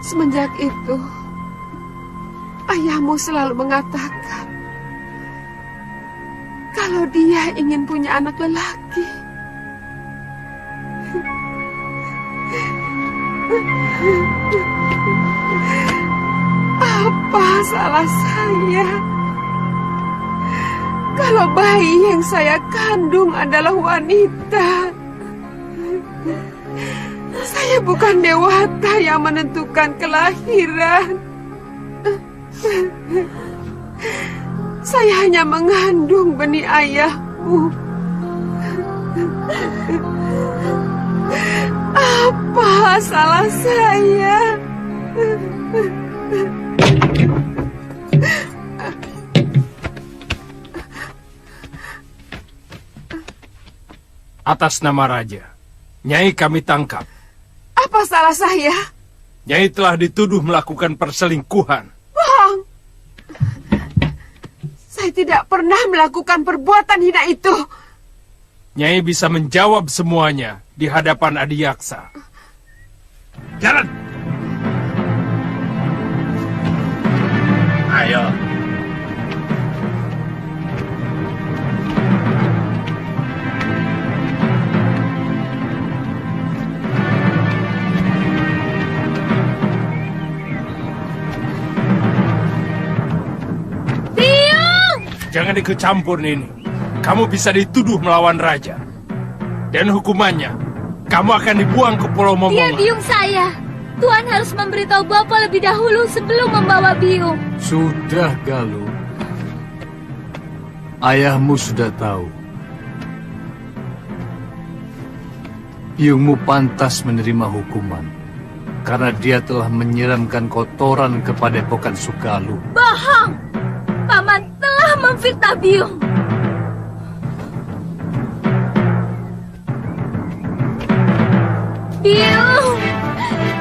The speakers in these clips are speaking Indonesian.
Semenjak itu, ayahmu selalu mengatakan kalau dia ingin punya anak lelaki. Apa salah saya kalau bayi yang saya kandung adalah wanita? Saya bukan dewata yang menentukan kelahiran. Saya hanya mengandung benih ayahmu. Apa salah saya? Atas nama Raja, Nyai kami tangkap. Apa salah saya? Nyai telah dituduh melakukan perselingkuhan. Bohong. Saya tidak pernah melakukan perbuatan hina itu. Nyai bisa menjawab semuanya di hadapan Adiyaksa. Jalan! Ayo! Jangan ikut campur ini. Kamu bisa dituduh melawan raja. Dan hukumannya, kamu akan dibuang ke Pulau Momonga. Dia biung saya. Tuan harus memberitahu Bapak lebih dahulu sebelum membawa biung. Sudah, Galuh. Ayahmu sudah tahu. Biungmu pantas menerima hukuman. Karena dia telah menyiramkan kotoran ke Padepokan Sugaluh. Bohong! Paman telah memfitnah biung. Biung,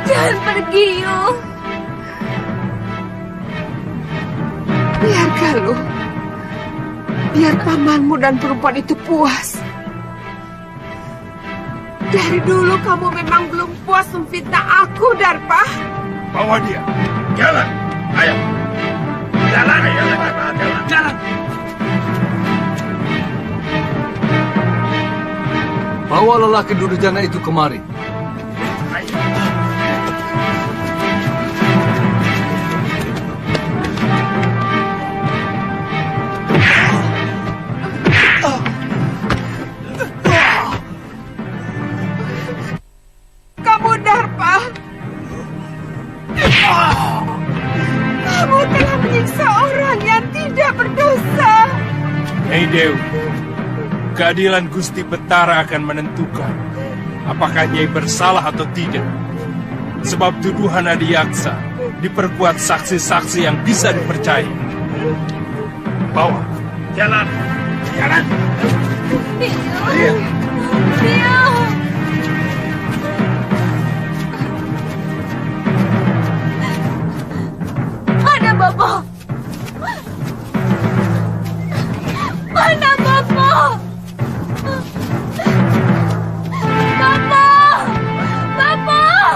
jangan pergi, Biung. Biar Galuh. Biar pamanmu dan perempuan itu puas. Dari dulu kamu memang belum puas memfitnah aku, Darpa. Bawa dia. Jalan. Ayo. Jalan. Ayo. Jalan. Bawa lelaki durjana itu kemari. Kamu Darpa. Kamu telah menyiksa orang yang tidak berdosa. Nyai Dewi, keadilan Gusti Betara akan menentukan apakah Nyai bersalah atau tidak. Sebab tuduhan Adiyaksa diperkuat saksi-saksi yang bisa dipercaya. Bawa. Jalan. Jalan. Biung. Mana Bapak? Mana Bapak? Bapak! Bapak!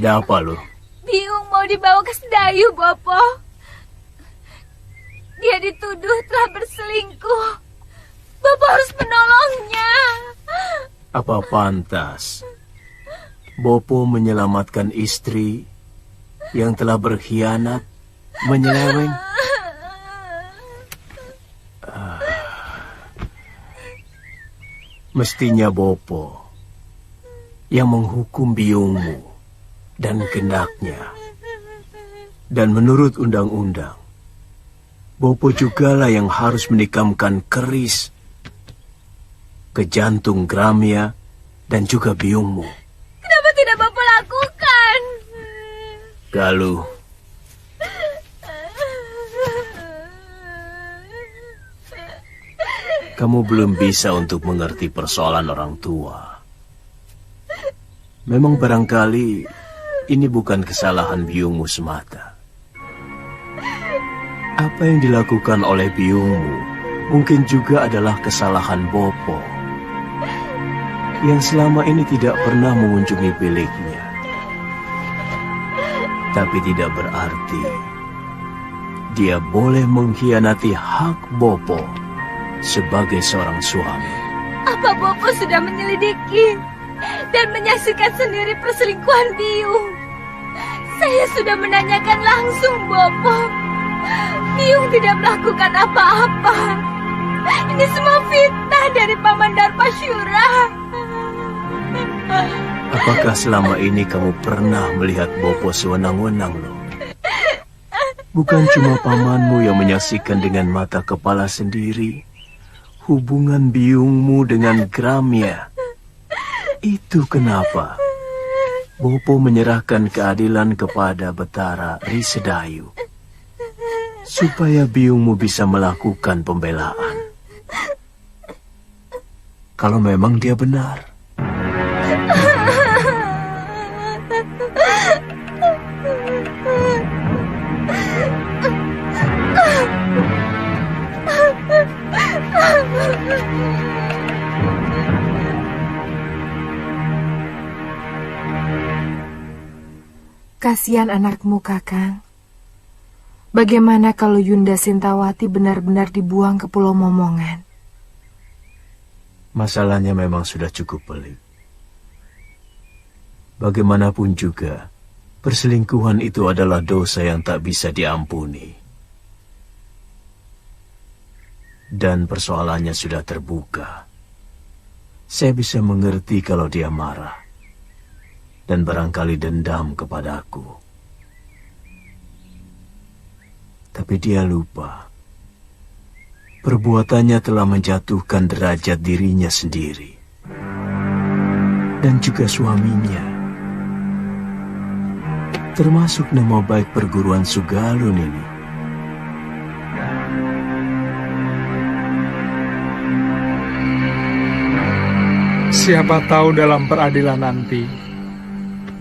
Ada apa lo? Biung mau dibawa ke Sedayu, Bopo. Dia dituduh telah berselingkuh. Bopo harus menolongnya. Apa pantas Bopo menyelamatkan istri yang telah berkhianat, menyeleweng? Mestinya Bopo yang menghukum biungmu dan gendaknya. Dan menurut undang-undang, Bopo jugalah yang harus menikamkan keris ke jantung Gramia dan juga biungmu. Kenapa tidak Bopo lakukan? Galuh, kamu belum bisa untuk mengerti persoalan orang tua. Memang barangkali ini bukan kesalahan biungmu semata. Apa yang dilakukan oleh biungmu mungkin juga adalah kesalahan Bopo yang selama ini tidak pernah mengunjungi biliknya. Tapi tidak berarti dia boleh mengkhianati hak Bopo sebagai seorang suami. Apa Bopo sudah menyelidiki dan menyaksikan sendiri perselingkuhan Biung? Saya sudah menanyakan langsung Bopo. Biung tidak melakukan apa-apa. Ini semua fitnah dari Paman Darpasyura. Apakah selama ini kamu pernah melihat Bopo sewenang-wenang, loh? Bukan cuma pamanmu yang menyaksikan dengan mata kepala sendiri hubungan biungmu dengan Gramia. Itu kenapa Bopo menyerahkan keadilan kepada Betara Risedayu, supaya biungmu bisa melakukan pembelaan. Kalau memang dia benar. Kasihan anakmu, Kakang. Bagaimana kalau Yunda Sintawati benar-benar dibuang ke Pulau Momongan? Masalahnya memang sudah cukup pelik. Bagaimanapun juga, perselingkuhan itu adalah dosa yang tak bisa diampuni. Dan persoalannya sudah terbuka. Saya bisa mengerti kalau dia marah dan barangkali dendam kepadaku. Tapi dia lupa, perbuatannya telah menjatuhkan derajat dirinya sendiri dan juga suaminya, termasuk nama baik perguruan Sugalun ini. Siapa tahu dalam peradilan nanti,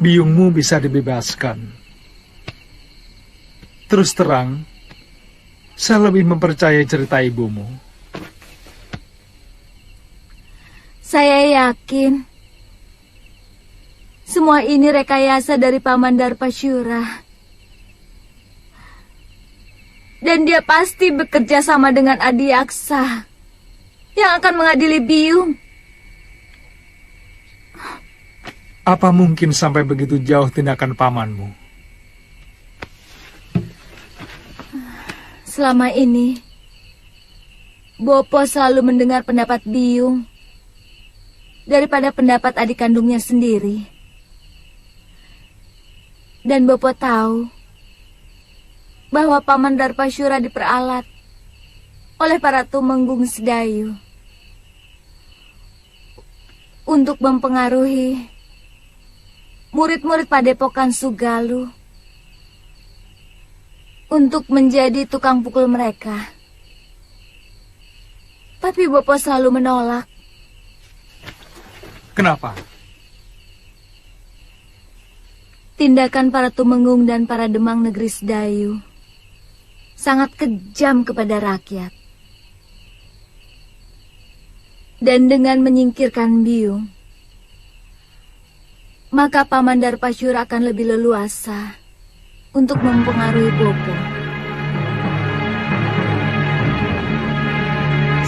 biungmu bisa dibebaskan. Terus terang, saya lebih mempercayai cerita ibumu. Saya yakin semua ini rekayasa dari Paman Darpasyura. Dan dia pasti bekerja sama dengan Adiaksa yang akan mengadili Biung. Apa mungkin sampai begitu jauh tindakan pamanmu? Selama ini, Bopo selalu mendengar pendapat Biung daripada pendapat adik kandungnya sendiri. Dan Bopo tahu bahwa Paman Darpasyura diperalat oleh para tumenggung Sedayu untuk mempengaruhi murid-murid Padepokan Sugalu untuk menjadi tukang pukul mereka. Tapi Bopo selalu menolak. Kenapa? Tindakan para tumenggung dan para demang negeri Sedayu sangat kejam kepada rakyat. Dan dengan menyingkirkan Biung, maka Paman Darpasyura akan lebih leluasa untuk mempengaruhi Bopo.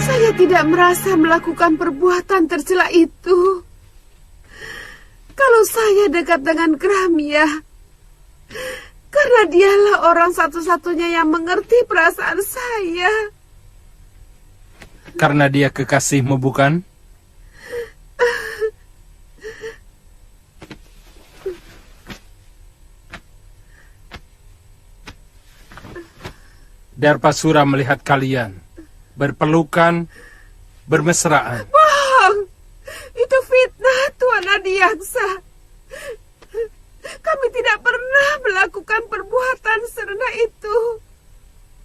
Saya tidak merasa melakukan perbuatan tercela itu. Kalau saya dekat dengan Gramya, karena dialah orang satu-satunya yang mengerti perasaan saya. Karena dia kekasihmu, bukan? Darpasura melihat kalian berpelukan, bermesraan. Bohong! Itu fitnah, Tuan Adiaksa. Kami tidak pernah melakukan perbuatan serendah itu.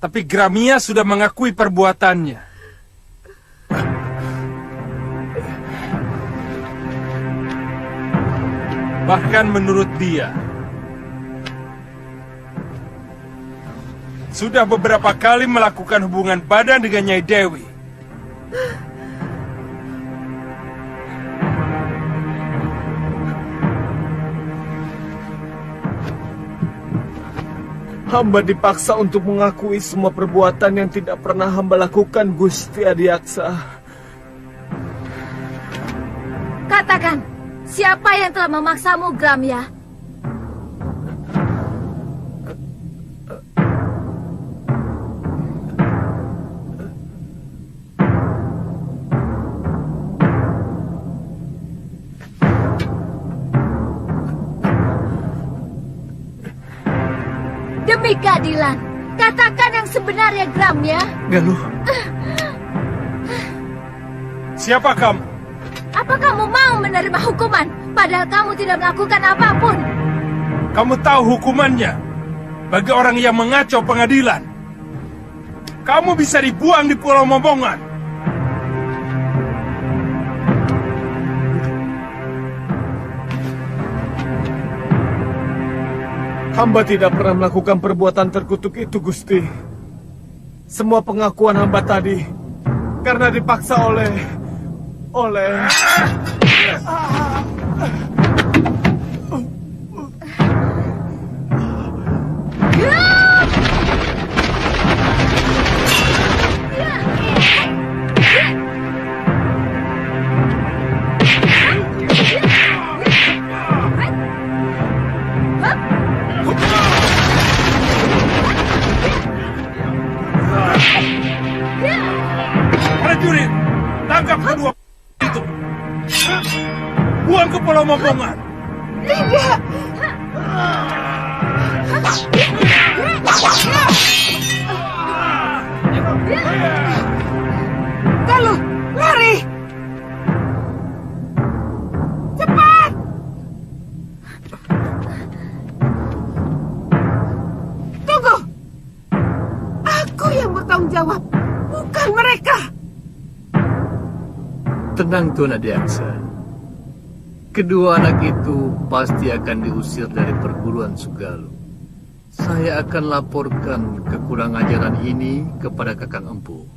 Tapi Gramya sudah mengakui perbuatannya. Bahkan menurut dia, sudah beberapa kali melakukan hubungan badan dengan Nyai Dewi. Hamba dipaksa untuk mengakui semua perbuatan yang tidak pernah hamba lakukan, Gusti Adiaksa. Katakan, siapa yang telah memaksamu, Gramya? Demi keadilan, katakan yang sebenarnya, Gramya. Galuh. Siapa kamu? Apa kamu mau menerima hukuman, padahal kamu tidak melakukan apapun? Kamu tahu hukumannya bagi orang yang mengacau pengadilan. Kamu bisa dibuang di Pulau Momongan. Hamba tidak pernah melakukan perbuatan terkutuk itu, Gusti. Semua pengakuan hamba tadi karena dipaksa oleh... Prajurit, tangkap kedua itu. Buang ke Pulau Momongan. Tidak! Galuh, lari! Cepat! Tunggu! Aku yang bertanggung jawab, bukan mereka! Tenang, Tuan Adiaksa. Kedua anak itu pasti akan diusir dari perguruan Sugalu. Saya akan laporkan kekurang ajaran ini kepada Kakang Empu.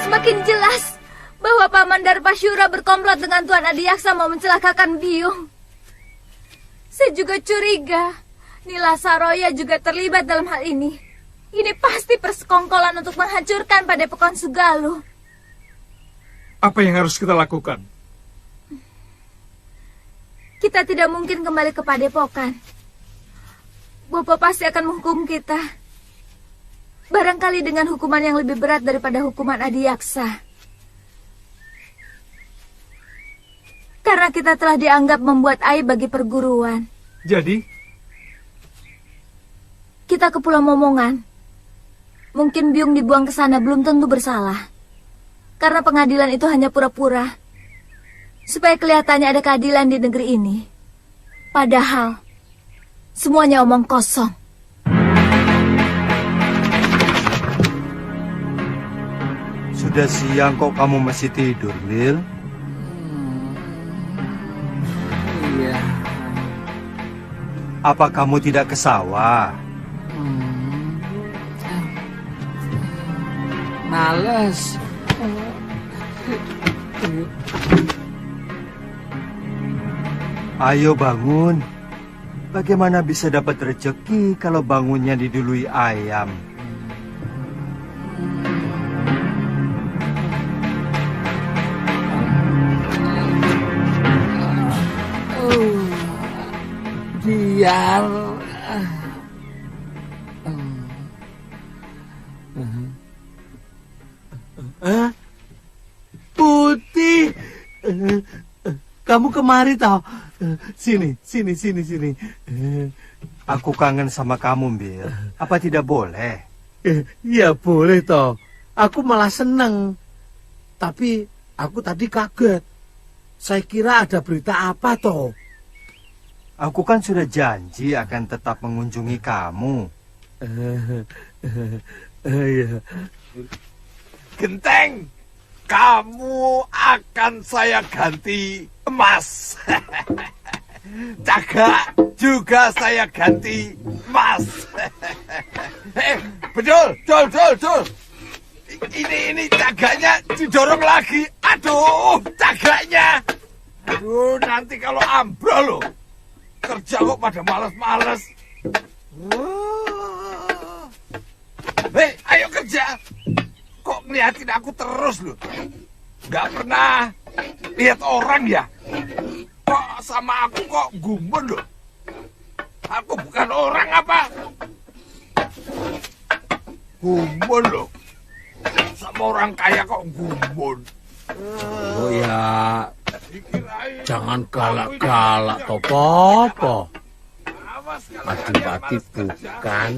Semakin jelas bahwa Paman Darpasyura berkomplot dengan Tuan Adiaksa mau mencelakakan Biung. Saya juga curiga Nila Saroya juga terlibat dalam hal ini. Ini pasti persekongkolan untuk menghancurkan Padepokan Sugalu. Apa yang harus kita lakukan? Kita tidak mungkin kembali ke Padepokan. Bopo pasti akan menghukum kita. Barangkali dengan hukuman yang lebih berat daripada hukuman Adiaksa. Karena kita telah dianggap membuat aib bagi perguruan. Jadi, kita ke Pulau Momongan. Mungkin Biung dibuang ke sana belum tentu bersalah. Karena pengadilan itu hanya pura-pura. Supaya kelihatannya ada keadilan di negeri ini. Padahal, semuanya omong kosong. Sudah siang kok kamu masih tidur, Lil? Iya. Apa kamu tidak ke sawah? males. Ayo bangun. Bagaimana bisa dapat rezeki kalau bangunnya didului ayam? Biar Putih, kamu kemari tau? Sini. Aku kangen sama kamu, Bil. Apa tidak boleh? Ya boleh toh. Aku malah seneng. Tapi aku tadi kaget. Saya kira ada berita apa toh? Aku kan sudah janji akan tetap mengunjungi kamu. Iya. Genteng, kamu akan saya ganti emas. Cagak juga saya ganti emas. Bedul. Ini cagaknya didorong lagi. Aduh, cagaknya. Aduh, nanti kalau ambrol loh. Kerja kok pada males-males. Ayo kerja. Kok ngeliatin aku terus loh? Gak pernah lihat orang ya? Kok sama aku kok gumun loh? Aku bukan orang apa? Gumun loh. Sama orang kaya kok gumun. oh ya, jangan galak-galak toh, Popo. Adipati bukan,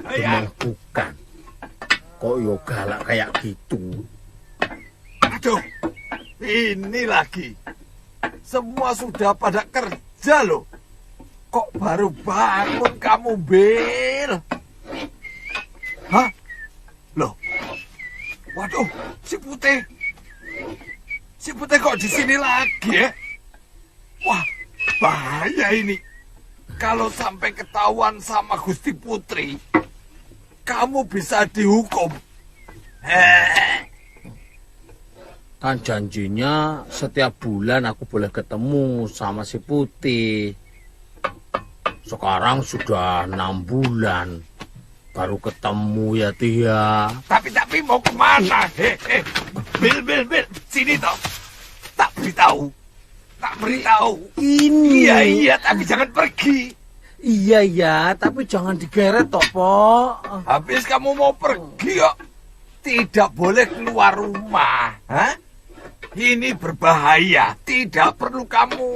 memang bukan. Kok yo galak kayak gitu? Aduh, ini lagi. Semua sudah pada kerja loh. Kok baru bangun kamu, Bil? Hah? Loh? Waduh, si Putih. Si Putih kok di sini lagi ya? Wah, bahaya ini. Kalau sampai ketahuan sama Gusti Putri, kamu bisa dihukum. Kan janjinya setiap bulan aku boleh ketemu sama si Putih. Sekarang sudah 6 bulan baru ketemu ya Tia. Tapi mau kemana? Bil, sini toh. Tak beritahu. Ini. Iya, tapi jangan pergi. Iya, tapi jangan digeret toh, Po. Habis kamu mau pergi kok tidak boleh keluar rumah. Hah? Ini berbahaya. Tidak perlu kamu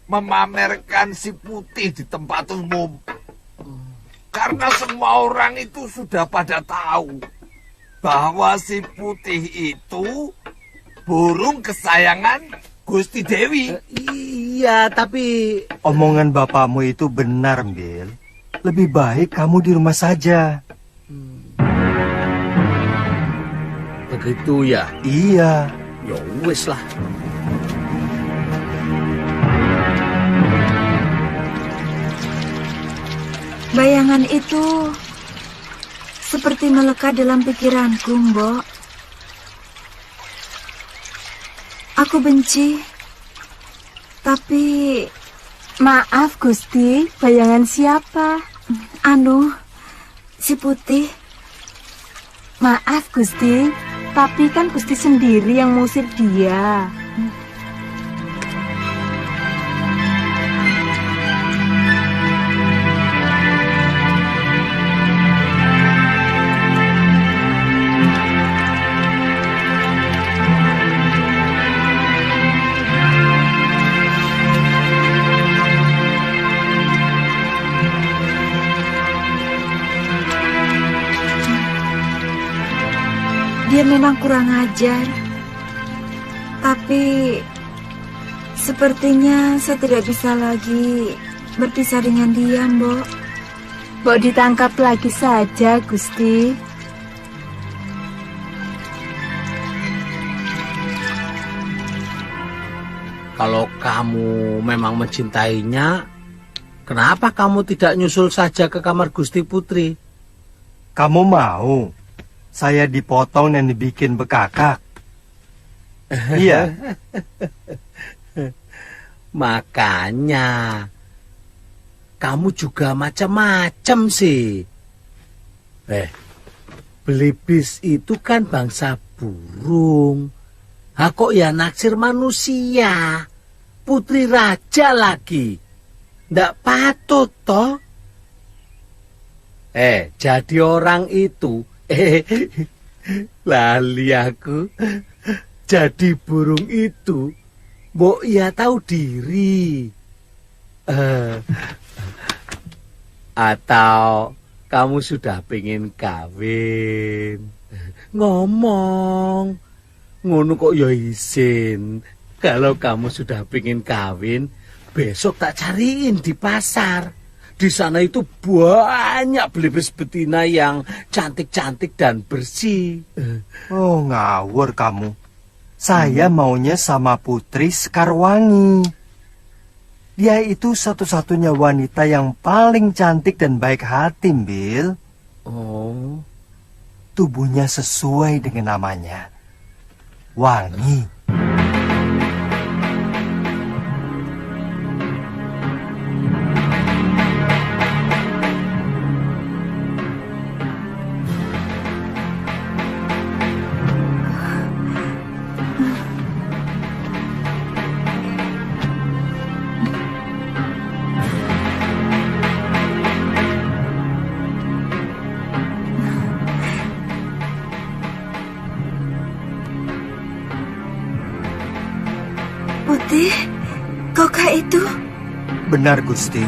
memamerkan si Putih di tempat umum. Karena semua orang itu sudah pada tahu bahwa si Putih itu burung kesayangan Gusti Dewi. Iya, tapi Omongan bapakmu itu benar, Bil. Lebih baik kamu di rumah saja. Begitu ya? Iya. Ya wis lah. Bayangan itu seperti melekat dalam pikiranku, Mbok. Aku benci, tapi... Maaf, Gusti, bayangan siapa? Si Putih. Maaf, Gusti, tapi kan Gusti sendiri yang ngusir dia. Dia memang kurang ajar. Tapi sepertinya saya tidak bisa lagi berpisah dengan dia, Mbok. Mbok ditangkap lagi saja, Gusti. Kalau kamu memang mencintainya, kenapa kamu tidak nyusul saja ke kamar Gusti Putri? Kamu mau? Saya dipotong dan dibikin bekakak. Iya. Makanya kamu juga macam-macam sih. Belibis itu kan bangsa burung. Kok ya naksir manusia? Putri raja lagi. Ndak patut toh? Jadi orang itu lali aku. Jadi burung itu mbok ya tahu diri. Atau kamu sudah pengen kawin? Ngomong. Ngono kok ya izin. Kalau kamu sudah pengen kawin, besok tak cariin di pasar. Di sana itu banyak belibis betina yang cantik-cantik dan bersih. Oh, ngawur kamu. Saya maunya sama Putri Sekarwangi. Dia itu satu-satunya wanita yang paling cantik dan baik hati, Bill. Oh. Tubuhnya sesuai dengan namanya. Wangi. Putih, kaukah itu? Benar, Gusti.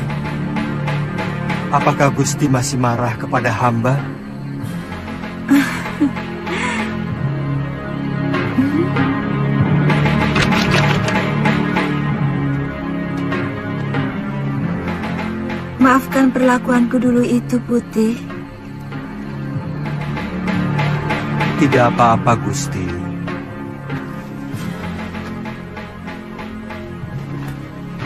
Apakah Gusti masih marah kepada hamba? Maafkan perlakuanku dulu itu, Putih. Tidak apa-apa, Gusti.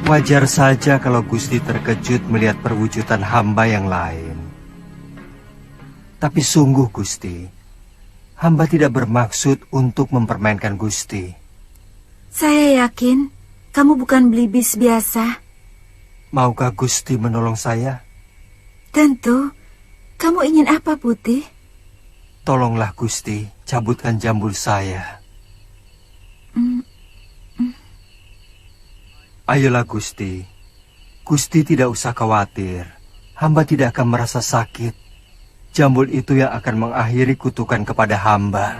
Wajar saja kalau Gusti terkejut melihat perwujudan hamba yang lain. Tapi sungguh, Gusti, hamba tidak bermaksud untuk mempermainkan Gusti. Saya yakin kamu bukan belibis biasa. Maukah Gusti menolong saya? Tentu. Kamu ingin apa, Putih? Tolonglah, Gusti, cabutkan jambul saya. Ayolah, Gusti. Gusti tidak usah khawatir. Hamba tidak akan merasa sakit. Jambul itu yang akan mengakhiri kutukan kepada hamba.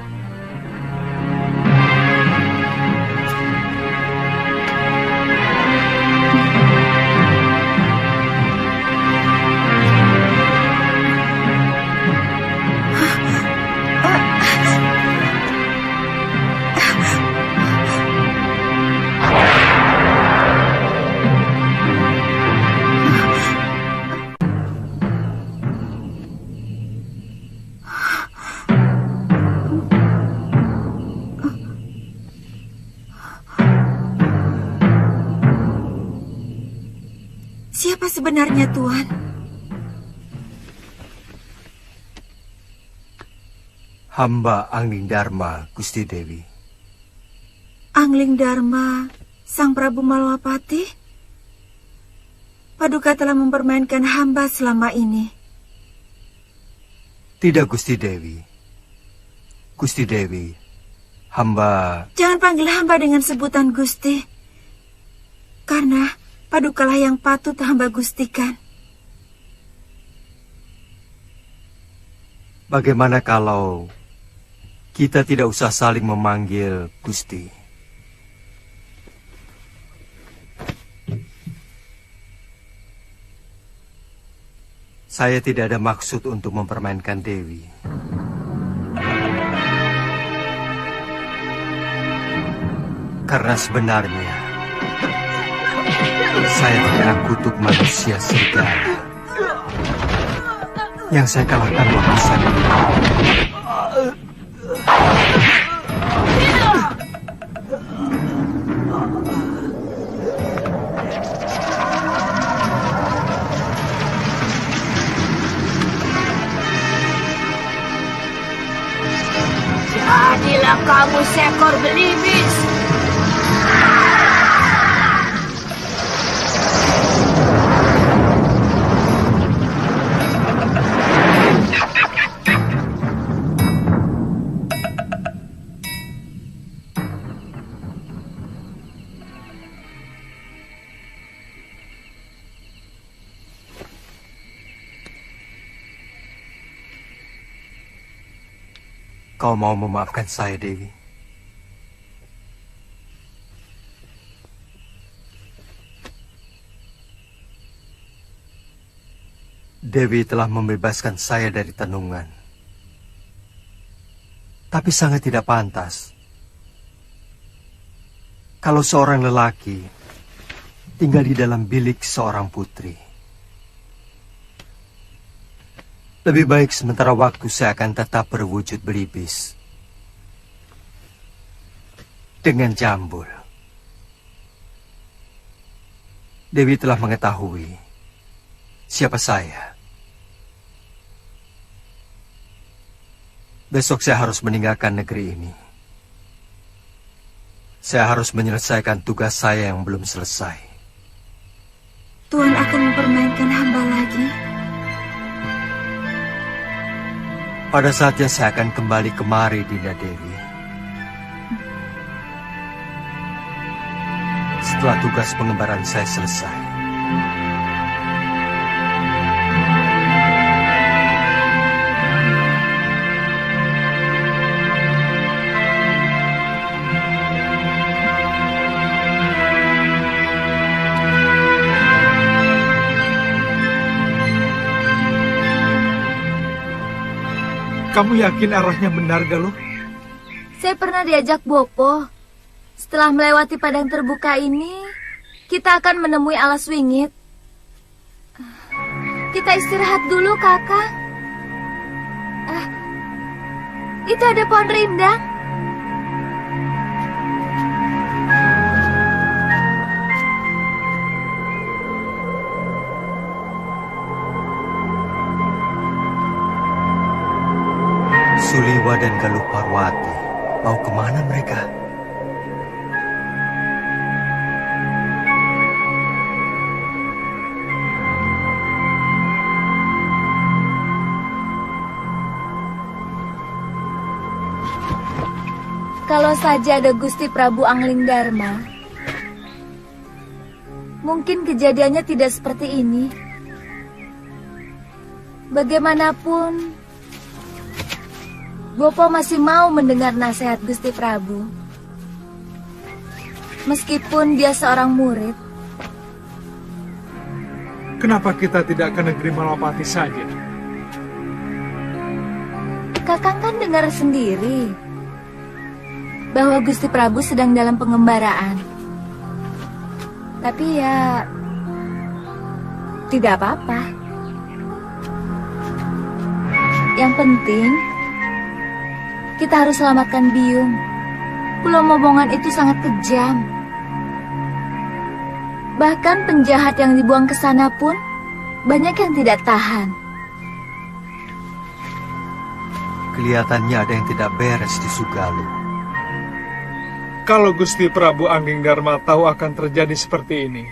Siapa sebenarnya, Tuan? Hamba Angling Dharma, Gusti Dewi. Angling Dharma, Sang Prabu Malwapati? Paduka telah mempermainkan hamba selama ini. Tidak, Gusti Dewi. Gusti Dewi, hamba... Jangan panggil hamba dengan sebutan Gusti. Karena padukalah yang patut hamba gustikan. Bagaimana kalau kita tidak usah saling memanggil Gusti? Saya tidak ada maksud untuk mempermainkan Dewi. Karena sebenarnya saya tidak kutuk manusia serigala. Yang saya kalahkan waktu saya ekor belibis. Kau mau memaafkan saya, Dewi? Dewi telah membebaskan saya dari tenungan. Tapi sangat tidak pantas kalau seorang lelaki tinggal di dalam bilik seorang putri. Lebih baik sementara waktu saya akan tetap berwujud belibis. Dengan Jambul. Dewi telah mengetahui siapa saya. Besok saya harus meninggalkan negeri ini. Saya harus menyelesaikan tugas saya yang belum selesai. Tuhan akan mempermainkan hamba lagi. Pada saatnya saya akan kembali kemari, Dinda Dewi. Setelah tugas pengembaraan saya selesai. Kamu yakin arahnya benar, Galuh? Saya pernah diajak Bopo. Setelah melewati padang terbuka ini, kita akan menemui alas wingit. Kita istirahat dulu, Kakak. Itu ada pohon rindang. Suliwa dan Galuh Parwati, mau kemana mereka? Kalau saja ada Gusti Prabu Angling Dharma, mungkin kejadiannya tidak seperti ini. Bagaimanapun, Bopo masih mau mendengar nasihat Gusti Prabu. Meskipun dia seorang murid. Kenapa kita tidak ke negeri Malapati saja? Kakang kan dengar sendiri bahwa Gusti Prabu sedang dalam pengembaraan. Tapi ya, tidak apa-apa. Yang penting, kita harus selamatkan Biung. Pulau Momongan itu sangat kejam. Bahkan penjahat yang dibuang ke sana pun banyak yang tidak tahan. Kelihatannya ada yang tidak beres di Sugalu. Kalau Gusti Prabu Angling Dharma tahu akan terjadi seperti ini,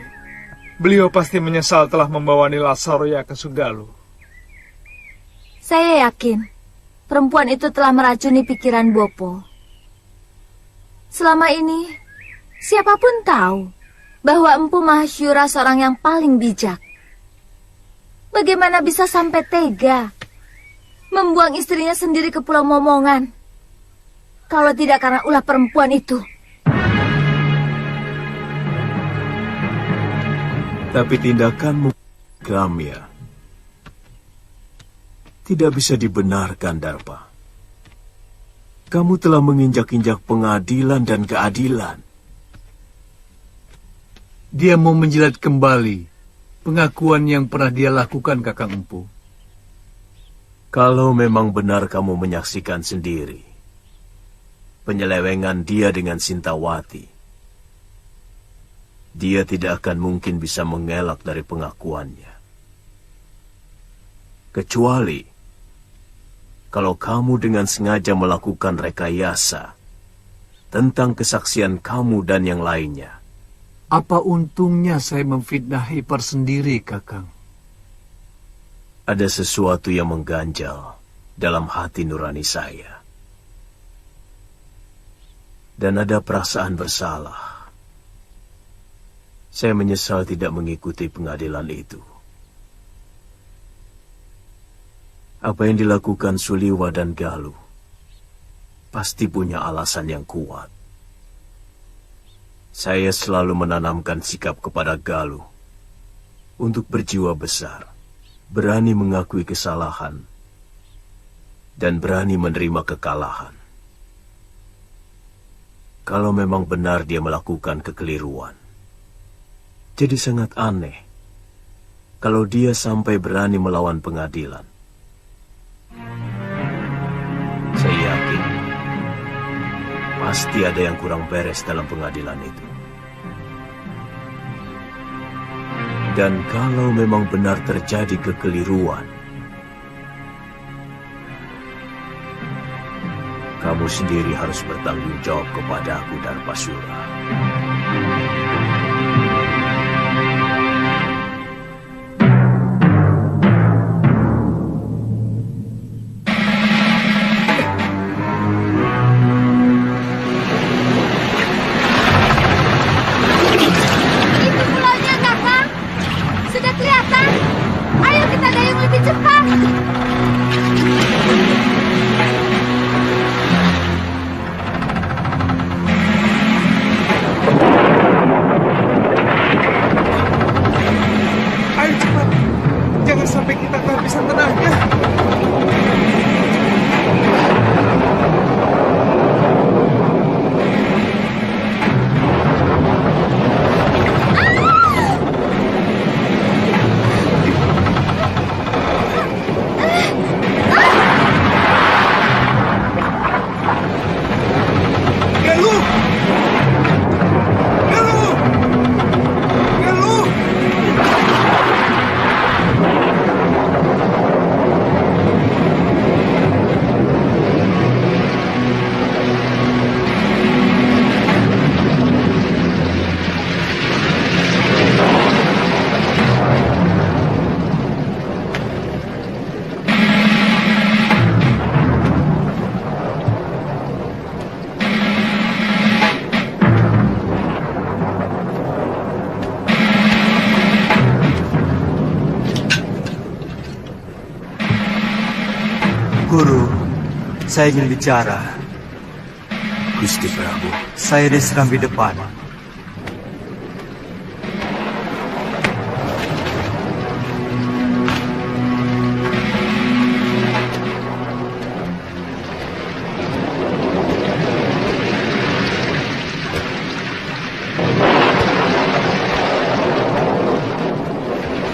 beliau pasti menyesal telah membawa Nila Saroya ke Sugalu. Saya yakin perempuan itu telah meracuni pikiran Bopo. Selama ini, siapapun tahu bahwa Empu Mahasyura seorang yang paling bijak. Bagaimana bisa sampai tega membuang istrinya sendiri ke Pulau Momongan, kalau tidak karena ulah perempuan itu? Tapi tindakanmu, Gramya, tidak bisa dibenarkan, Darpa. Kamu telah menginjak-injak pengadilan dan keadilan. Dia mau menjilat kembali pengakuan yang pernah dia lakukan, Kakang Empu. Kalau memang benar kamu menyaksikan sendiri penyelewengan dia dengan Sintawati, dia tidak akan mungkin bisa mengelak dari pengakuannya. Kecuali kalau kamu dengan sengaja melakukan rekayasa, tentang kesaksian kamu dan yang lainnya. Apa untungnya saya memfitnah Ipar sendiri, Kakang? Ada sesuatu yang mengganjal dalam hati nurani saya. Dan ada perasaan bersalah. Saya menyesal tidak mengikuti pengadilan itu. Apa yang dilakukan Suliwa dan Galuh pasti punya alasan yang kuat. Saya selalu menanamkan sikap kepada Galuh untuk berjiwa besar, berani mengakui kesalahan, dan berani menerima kekalahan. Kalau memang benar dia melakukan kekeliruan, jadi sangat aneh kalau dia sampai berani melawan pengadilan. Saya yakin pasti ada yang kurang beres dalam pengadilan itu. Dan kalau memang benar terjadi kekeliruan, kamu sendiri harus bertanggung jawab kepada aku, Darpasura. Guru, saya ingin bicara. Gusti Prabu. Saya diserang di depan.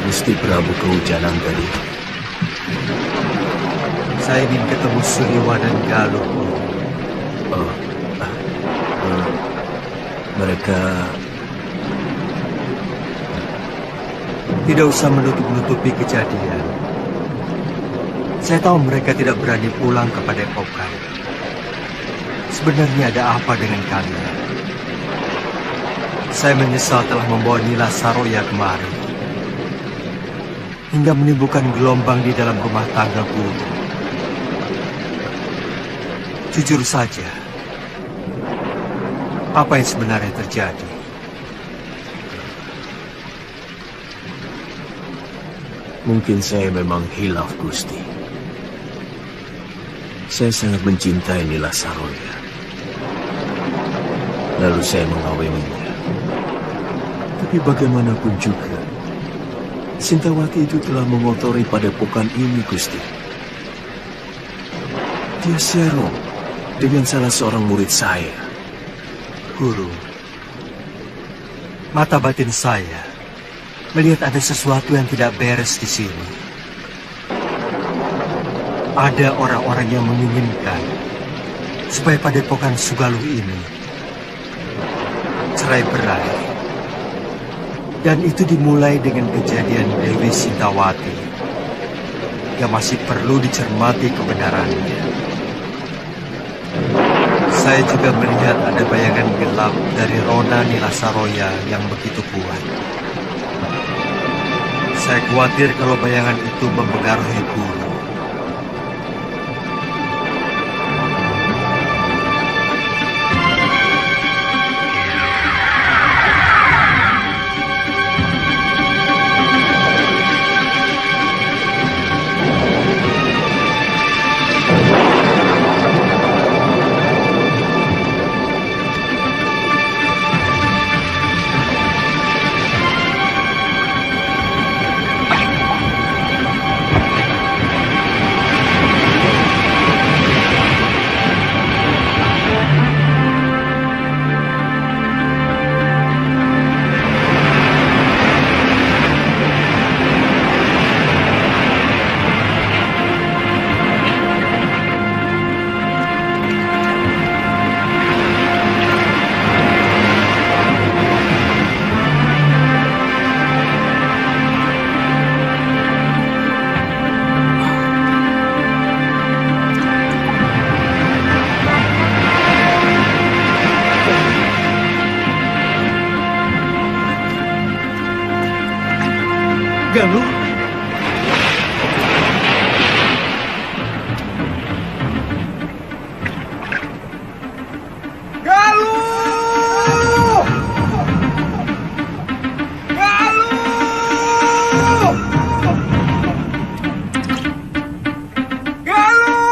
Gusti Prabu kehujanan tadi. Saya ingin ketemu Suliwa dan Galuh. Mereka tidak usah menutup-nutupi kejadian. Saya tahu mereka tidak berani pulang ke Padepokan. Sebenarnya ada apa dengan kalian? Saya menyesal telah membawa Nila Saroya kemari, hingga menimbulkan gelombang di dalam rumah tangga guru. Jujur saja, apa yang sebenarnya terjadi? Mungkin saya memang hilaf, Gusti. Saya sangat mencintai Nila Saroya. Lalu saya mengawininya. Tapi bagaimanapun juga, Sintawati itu telah mengotori padepokan ini, Gusti. Dia serong dengan salah seorang murid saya. Guru, mata batin saya melihat ada sesuatu yang tidak beres di sini. Ada orang-orang yang menginginkan supaya Padepokan Sugaluh ini cerai-berai. Dan itu dimulai dengan kejadian Dewi Sintawati yang masih perlu dicermati kebenarannya. Saya juga melihat ada bayangan gelap dari Rona Nilasaroya yang begitu kuat. Saya khawatir kalau bayangan itu mempengaruhi guru. Galuh. Galuh! Galuh! Galuh!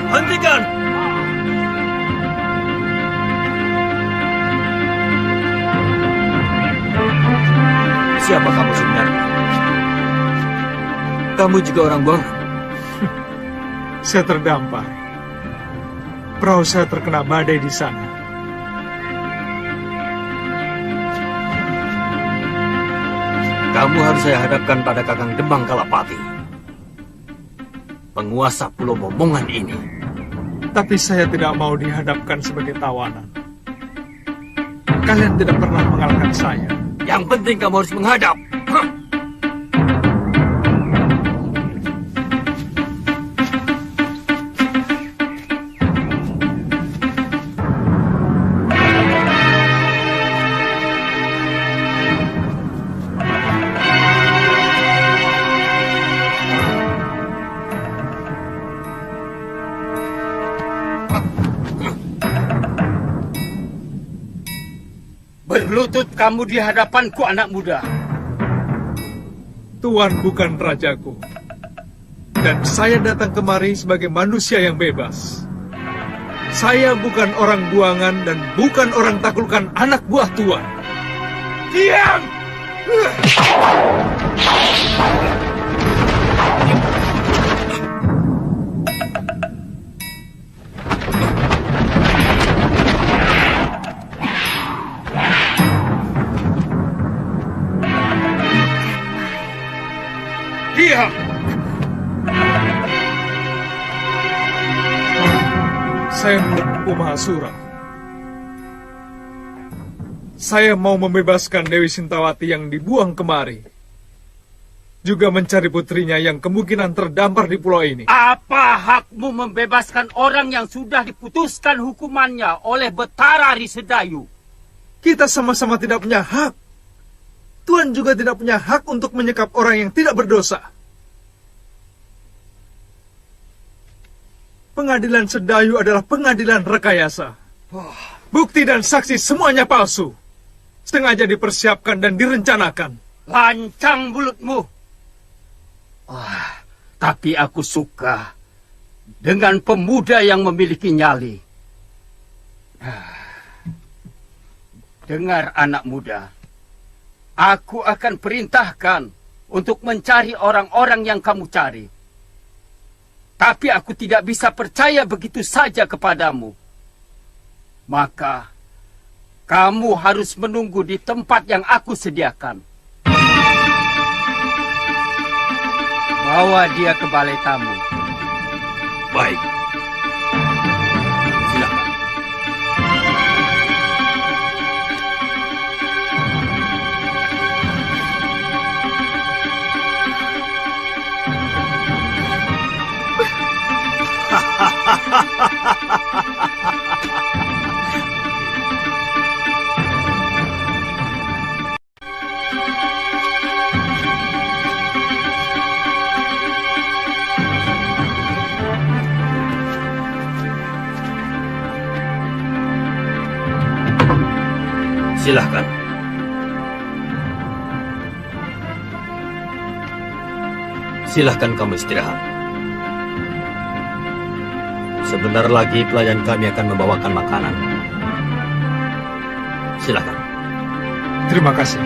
Hentikan! Siapa kamu sebenarnya? Kamu juga orang Buangan? Saya terdampar. Perahu saya terkena badai di sana. Kamu harus saya hadapkan pada Kakang Demang Kalapati, penguasa Pulau Momongan ini. Tapi saya tidak mau dihadapkan sebagai tawanan. Kalian tidak pernah mengalahkan saya. Yang penting kamu harus menghadap. Berlutut kamu di hadapanku, anak muda. Tuan bukan rajaku. Dan saya datang kemari sebagai manusia yang bebas. Saya bukan orang buangan dan bukan orang taklukan anak buah tuan. Diam! Diam! Saya Mpu Mahasura. Saya mau membebaskan Dewi Sintawati yang dibuang kemari. Juga mencari putrinya yang kemungkinan terdampar di pulau ini. Apa hakmu membebaskan orang yang sudah diputuskan hukumannya oleh Betara Risedayu? Kita sama-sama tidak punya hak. Tuan juga tidak punya hak untuk menyekap orang yang tidak berdosa. Pengadilan Sedayu adalah pengadilan rekayasa. Bukti dan saksi semuanya palsu. Sengaja dipersiapkan dan direncanakan. Lancang mulutmu. Tapi aku suka dengan pemuda yang memiliki nyali. Dengar, anak muda. Aku akan perintahkan untuk mencari orang-orang yang kamu cari. Tapi aku tidak bisa percaya begitu saja kepadamu. Maka, kamu harus menunggu di tempat yang aku sediakan. Bawa dia ke balai tamu. Baik. Silakan. Silahkan. Silahkan kamu istirahat. Sebentar lagi pelayan kami akan membawakan makanan. Silahkan. Terima kasih.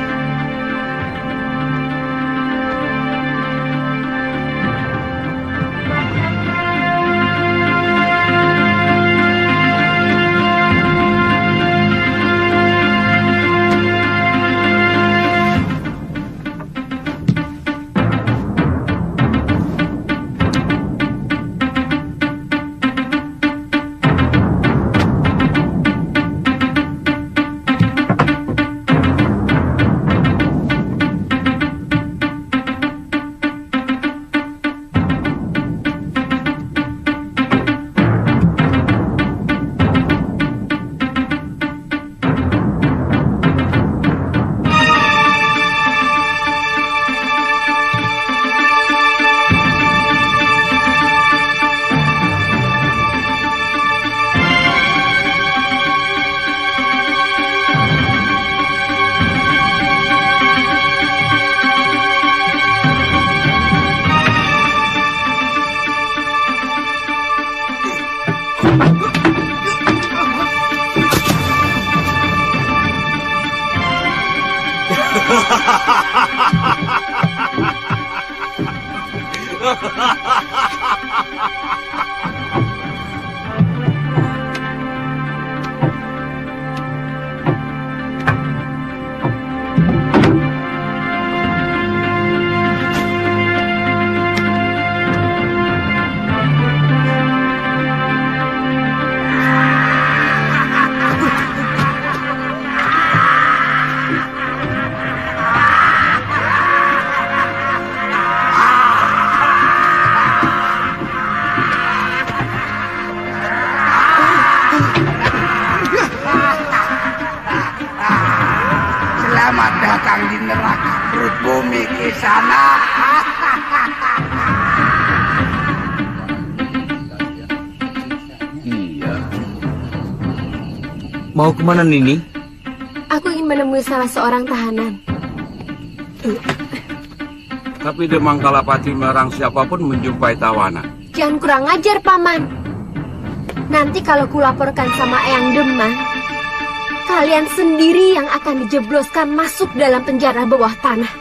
selamat datang di neraka perut bumi Kisana. Iya. Mau kemana Nini? Aku ingin menemui salah seorang tahanan. Tapi Demang Kalapati melarang siapapun menjumpai tawanan. Jangan kurang ajar, Paman. Nanti kalau kulaporkan sama Eyang Demang, kalian sendiri yang akan dijebloskan masuk dalam penjara bawah tanah.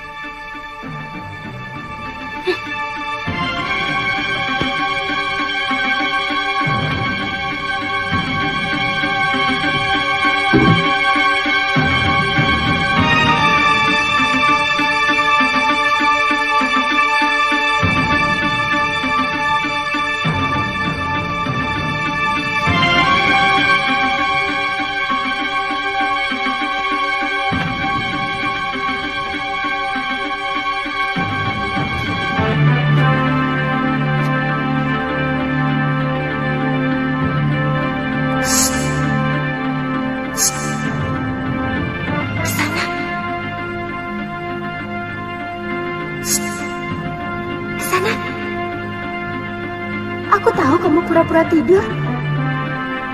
Aku tahu kamu pura-pura tidur.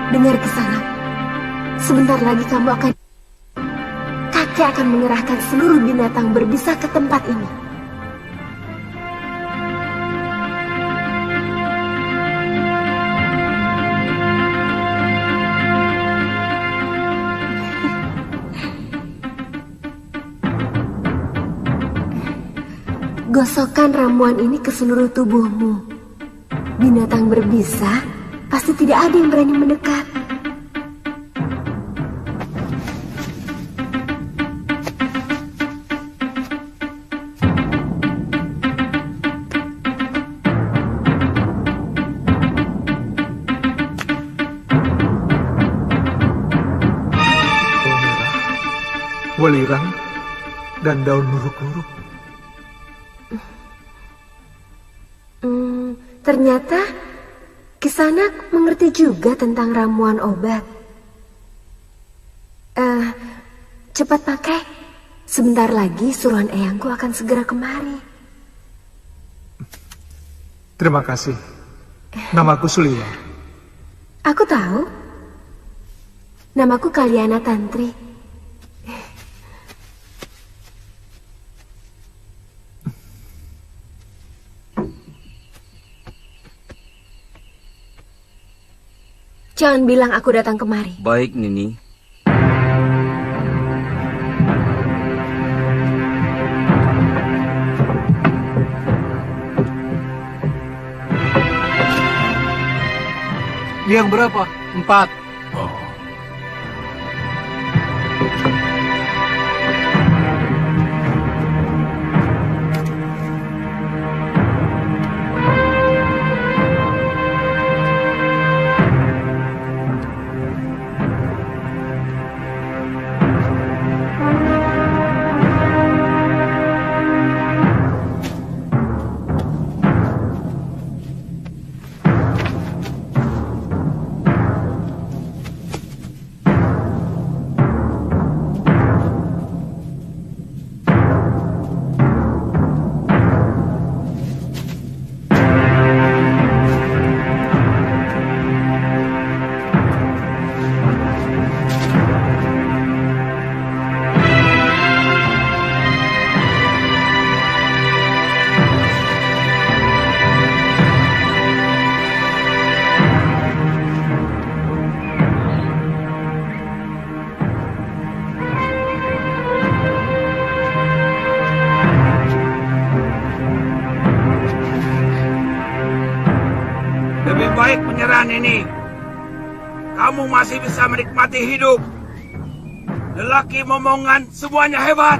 Dengar Kisana, sebentar lagi kamu akan... Kakek akan mengerahkan seluruh binatang berbisa ke tempat ini. Gosokkan ramuan ini ke seluruh tubuhmu. Binatang berbisa pasti tidak ada yang berani mendekat. Welirang dan daun luruk-luruk. Ternyata Kisana mengerti juga tentang ramuan obat. Cepat pakai. Sebentar lagi suruhan eyangku akan segera kemari. Terima kasih. Namaku Suliwa. Aku tahu. Namaku Kaliana Tantri. Jangan bilang aku datang kemari. Baik, Nini. Yang berapa? 4. Oh. Baik penyerahan ini, kamu masih bisa menikmati hidup. Lelaki momongan semuanya hebat.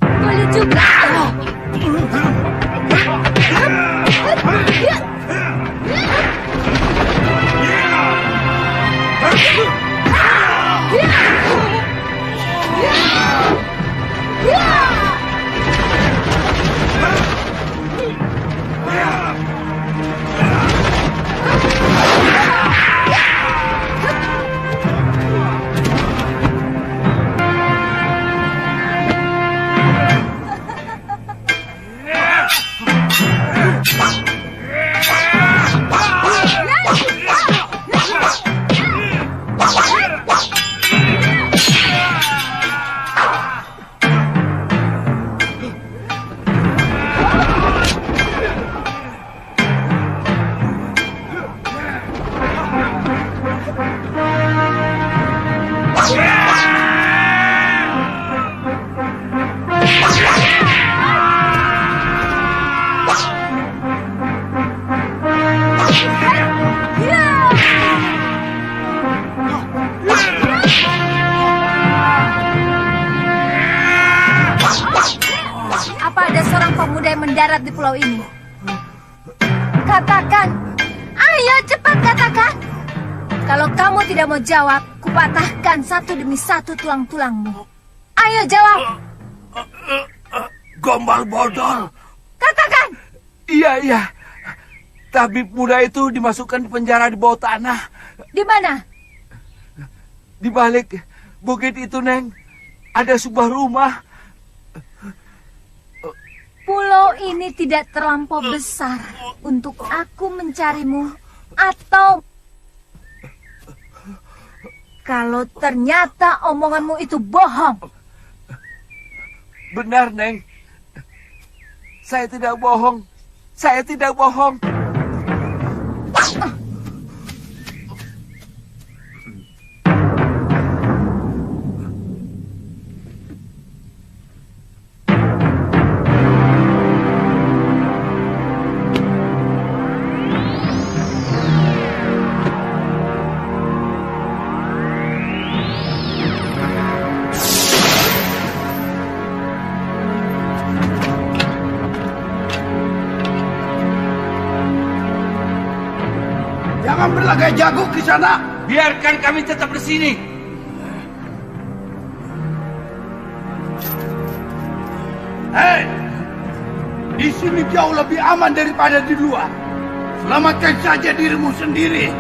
Boleh juga. mendarat di pulau ini? Katakan, ayo cepat katakan. Kalau kamu tidak mau jawab, kupatahkan satu demi satu tulang-tulangmu. Ayo jawab. Gombal bodol. Katakan. Iya. Tabib muda itu dimasukkan di penjara di bawah tanah. Di mana? Di balik bukit itu, Neng. Ada sebuah rumah. Pulau ini tidak terlampau besar untuk aku mencarimu, atau kalau ternyata omonganmu itu bohong. Benar, Neng. Saya tidak bohong. Saya tidak bohong. Jangan berlagak jago di sana. Biarkan kami tetap di sini. Hei, di sini jauh lebih aman daripada di luar. Selamatkan saja dirimu sendiri.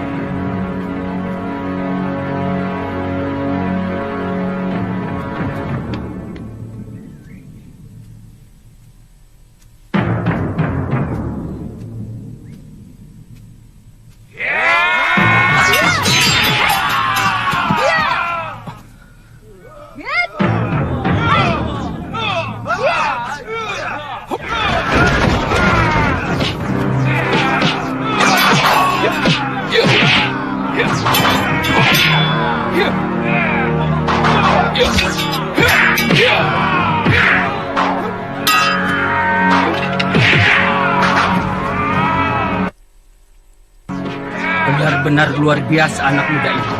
Benar-benar luar biasa anak muda itu.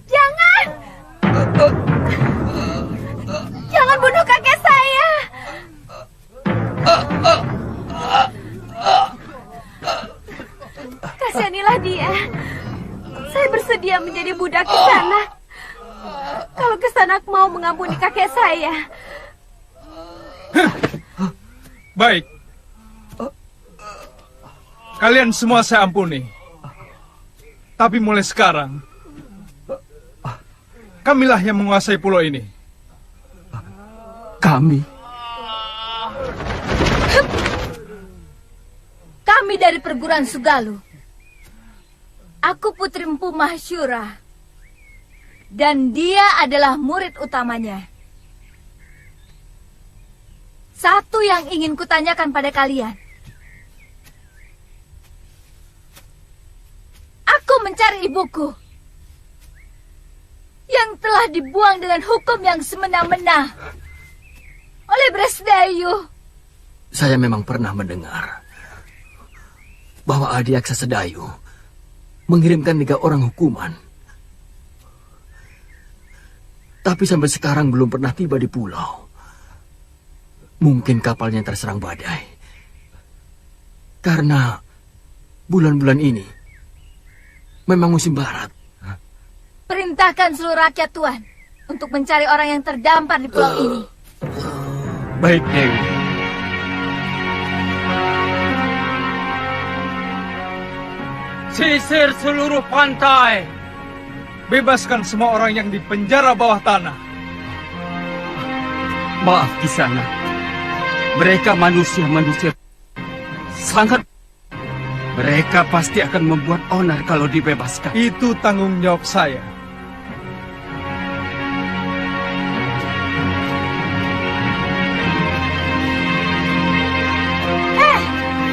Jangan! Jangan bunuh kakek saya! Kasihanilah dia. Saya bersedia menjadi budak Kisanak. Kalau Kisanak mau mengampuni kakek saya. Baik. Kalian semua saya ampuni. Tapi mulai sekarang, kamilah yang menguasai pulau ini. Kami? Kami dari perguruan Sugalu. Aku Putri Empu Mahasyura. Dan dia adalah murid utamanya. Satu yang ingin kutanyakan pada kalian. Aku mencari ibuku. Yang telah dibuang dengan hukum yang semena-mena oleh Bresdayu. Saya memang pernah mendengar bahwa Adiaksa Sedayu mengirimkan 3 orang hukuman. Tapi sampai sekarang belum pernah tiba di pulau. Mungkin kapalnya terserang badai. Karena bulan-bulan ini memang musim barat. Perintahkan seluruh rakyat Tuan untuk mencari orang yang terdampar di pulau ini. Baik, Dewi. Sisir seluruh pantai. Bebaskan semua orang yang di penjara bawah tanah. Maaf, Kisanak. Mereka manusia-manusia sangat. Mereka pasti akan membuat onar kalau dibebaskan. Itu tanggung jawab saya.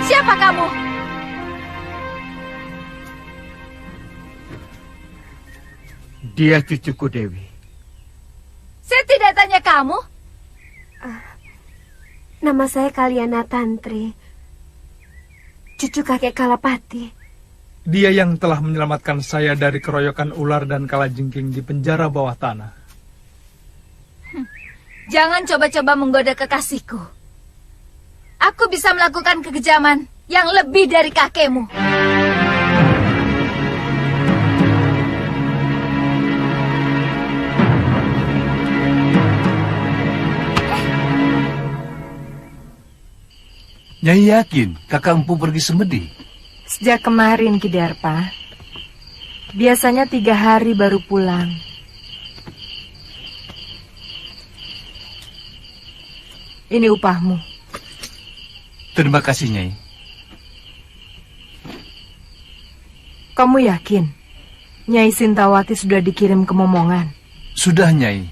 Siapa kamu? Dia cucuku, Dewi. Saya tidak tanya kamu. Nama saya Kaliana Tantri, cucu kakek Kalapati. Dia yang telah menyelamatkan saya dari keroyokan ular dan kalajengking di penjara bawah tanah. Jangan coba-coba menggoda kekasihku. Aku bisa melakukan kekejaman yang lebih dari kakekmu. Nyai yakin Kakang Empu pergi semedi? Sejak kemarin, Ki Darpa. Biasanya 3 hari baru pulang. Ini upahmu. Terima kasih, Nyai. Kamu yakin Nyai Sintawati sudah dikirim ke Momongan? Sudah, Nyai.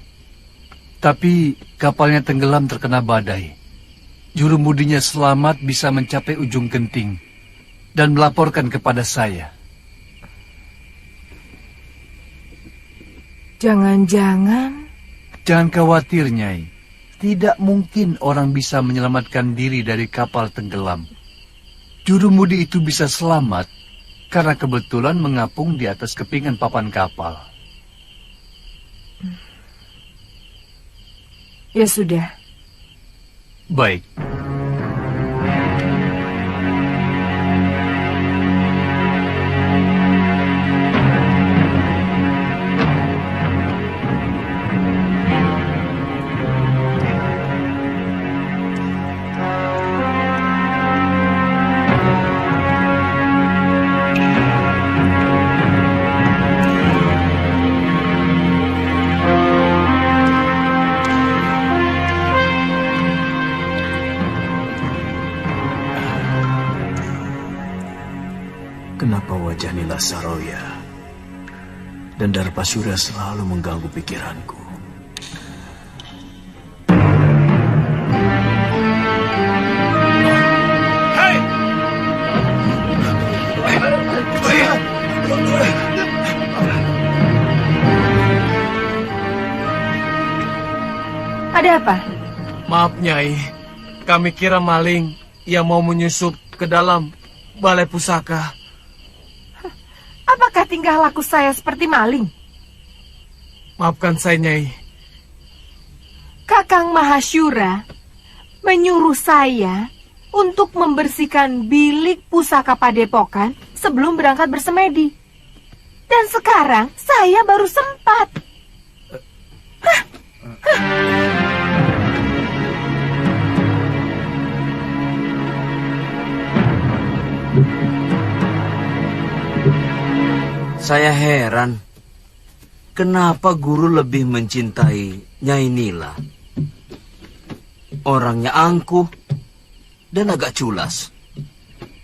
Tapi kapalnya tenggelam terkena badai. Jurumudinya selamat bisa mencapai ujung genting dan melaporkan kepada saya. Jangan-jangan... Jangan khawatir, Nyai. Tidak mungkin orang bisa menyelamatkan diri dari kapal tenggelam. Jurumudi itu bisa selamat karena kebetulan mengapung di atas kepingan papan kapal. Ya sudah. Baik. Kenapa wajah Nila Saroya dan Darpasyura selalu mengganggu pikiranku? Hei! Ada apa? Maaf, Nyai. Kami kira maling yang mau menyusup ke dalam balai pusaka. Apakah tingkah laku saya seperti maling? Maafkan saya, Nyai. Kakang Mahasyura menyuruh saya untuk membersihkan bilik pusaka padepokan sebelum berangkat bersemedi. Dan sekarang saya baru sempat. Saya heran, kenapa guru lebih mencintai Nyai Nila? Orangnya angkuh dan agak culas.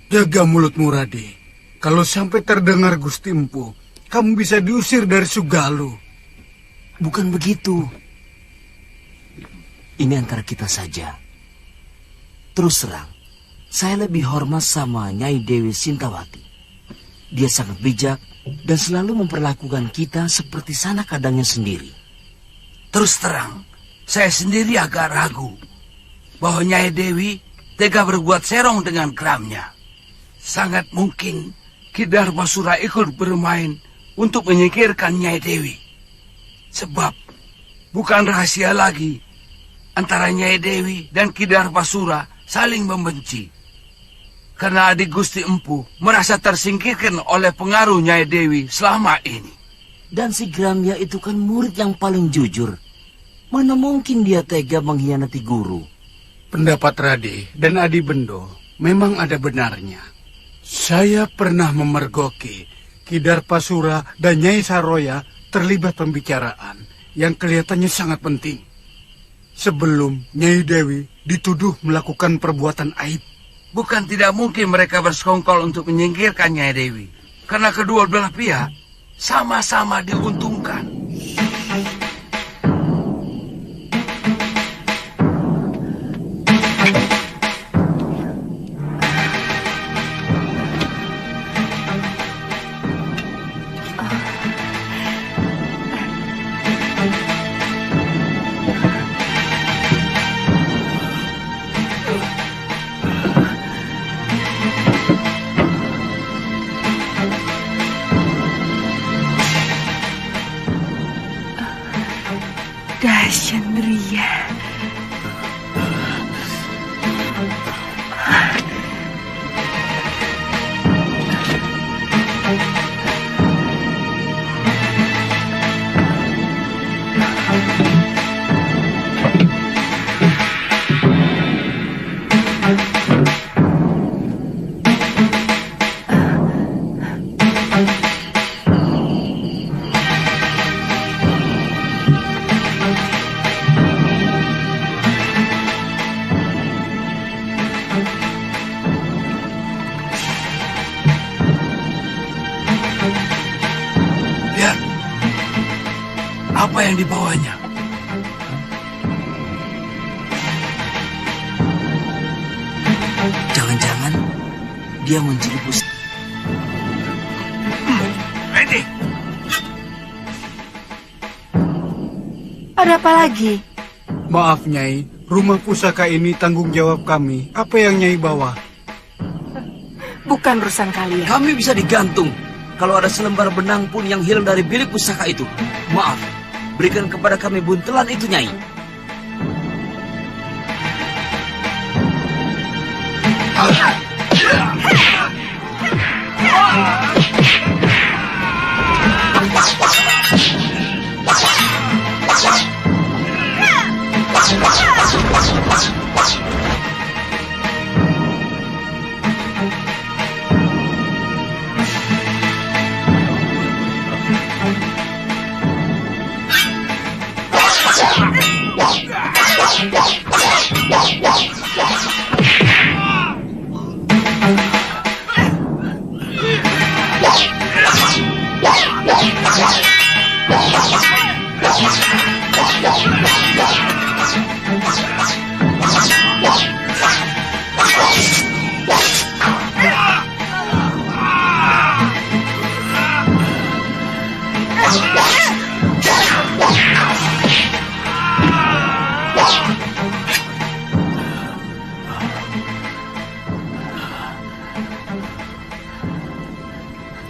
Jaga mulutmu, Radi. Kalau sampai terdengar Gusti Empu, kamu bisa diusir dari Sugalu. Bukan begitu. Ini antara kita saja. Terus terang, saya lebih hormat sama Nyai Dewi Sintawati. Dia sangat bijak dan selalu memperlakukan kita seperti sanak kadangnya sendiri. Terus terang, saya sendiri agak ragu bahwa Nyai Dewi tega berbuat serong dengan kramnya. Sangat mungkin Ki Darmasura ikut bermain untuk menyingkirkan Nyai Dewi. Sebab bukan rahasia lagi antara Nyai Dewi dan Ki Darmasura saling membenci. Karena adik Gusti Empu merasa tersingkirkan oleh pengaruh Nyai Dewi selama ini. Dan si Gramya itu kan murid yang paling jujur. Mana mungkin dia tega mengkhianati guru? Pendapat Radi dan Adi Bendo memang ada benarnya. Saya pernah memergoki Ki Darpasura dan Nyai Saroya terlibat pembicaraan yang kelihatannya sangat penting. Sebelum Nyai Dewi dituduh melakukan perbuatan aib. Bukan tidak mungkin mereka bersekongkol untuk menyingkirkan Nyai Dewi. Karena kedua belah pihak sama-sama diuntungkan. Lihat, apa yang dibawanya? Jangan-jangan dia menjerumus. Ready? Ada apa lagi? Maaf, Nyai. Rumah pusaka ini tanggung jawab kami. Apa yang Nyai bawa? Bukan urusan kalian. Kami bisa digantung. Kalau ada selembar benang pun yang hilang dari bilik pusaka itu. Maaf, berikan kepada kami buntelan itu, Nyai.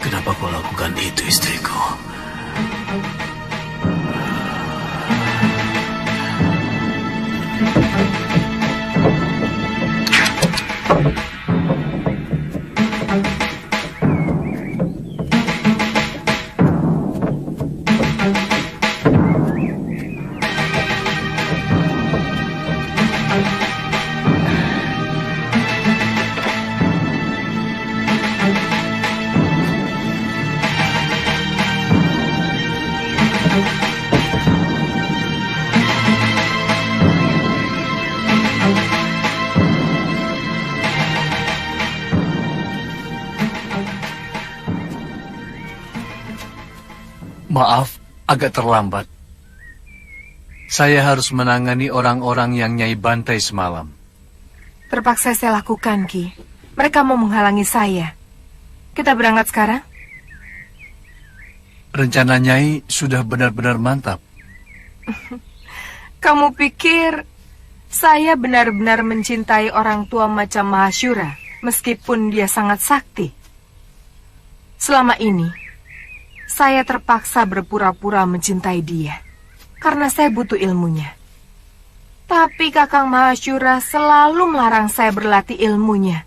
Kenapa kau lakukan itu, istriku? Maaf, agak terlambat. Saya harus menangani orang-orang yang Nyai bantai semalam. Terpaksa saya lakukan, Ki. Mereka mau menghalangi saya. Kita berangkat sekarang? Rencana Nyai sudah benar-benar mantap. Kamu pikir saya benar-benar mencintai orang tua macam Mahashura, meskipun dia sangat sakti? Selama ini, saya terpaksa berpura-pura mencintai dia, karena saya butuh ilmunya. Tapi Kakang Mahashura selalu melarang saya berlatih ilmunya,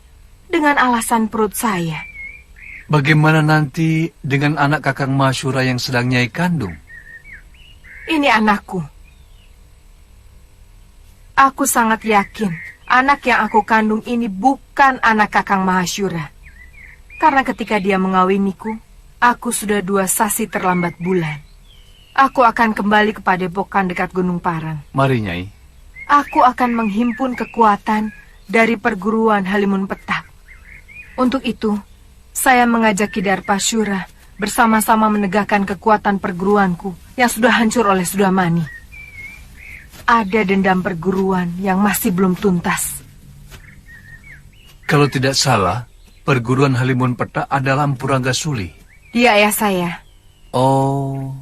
dengan alasan perut saya. Bagaimana nanti dengan anak Kakang Mahashura yang sedang Nyai kandung? Ini anakku. Aku sangat yakin anak yang aku kandung ini bukan anak Kakang Mahashura. Karena ketika dia mengawiniku, aku sudah 2 sasi terlambat bulan. Aku akan kembali ke padepokan dekat Gunung Parang. Mari, Nyai. Aku akan menghimpun kekuatan dari perguruan Halimun Petak. Untuk itu, saya mengajak Ki Darpashura bersama-sama menegakkan kekuatan perguruanku yang sudah hancur oleh Sudamani. Ada dendam perguruan yang masih belum tuntas. Kalau tidak salah, perguruan Halimun Petak adalah Purangga Suli. Dia ayah saya. Oh.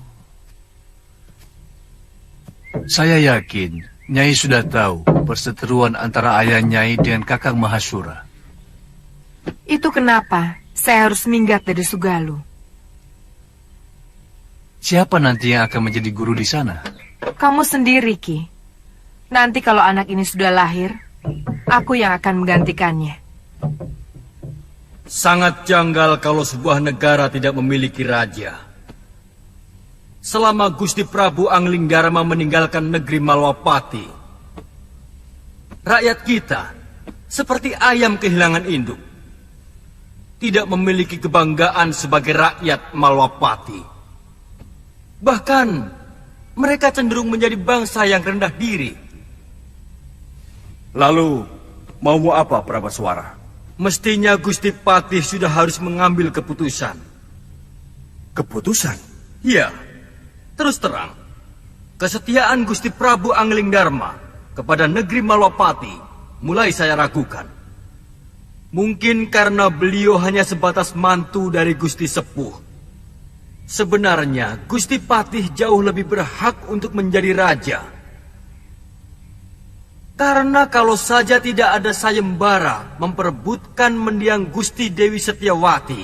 Saya yakin Nyai sudah tahu perseteruan antara ayah Nyai dengan Kakang Mahashura. Itu kenapa saya harus minggat dari Sugalu. Siapa nanti yang akan menjadi guru di sana? Kamu sendiri, Ki. Nanti kalau anak ini sudah lahir, aku yang akan menggantikannya. Sangat janggal kalau sebuah negara tidak memiliki raja. Selama Gusti Prabu Anglinggarama meninggalkan negeri Malwapati, rakyat kita seperti ayam kehilangan induk. tidak memiliki kebanggaan sebagai rakyat Malwapati. Bahkan, mereka cenderung menjadi bangsa yang rendah diri. Lalu, maumu apa, Prabaswara? Mestinya Gusti Patih sudah harus mengambil keputusan. Keputusan? Ya, terus terang. Kesetiaan Gusti Prabu Anglingdarma kepada negeri Malwapati mulai saya ragukan. Mungkin karena beliau hanya sebatas mantu dari Gusti Sepuh. Sebenarnya Gusti Patih jauh lebih berhak untuk menjadi raja. Karena kalau saja tidak ada sayembara memperebutkan mendiang Gusti Dewi Setiawati,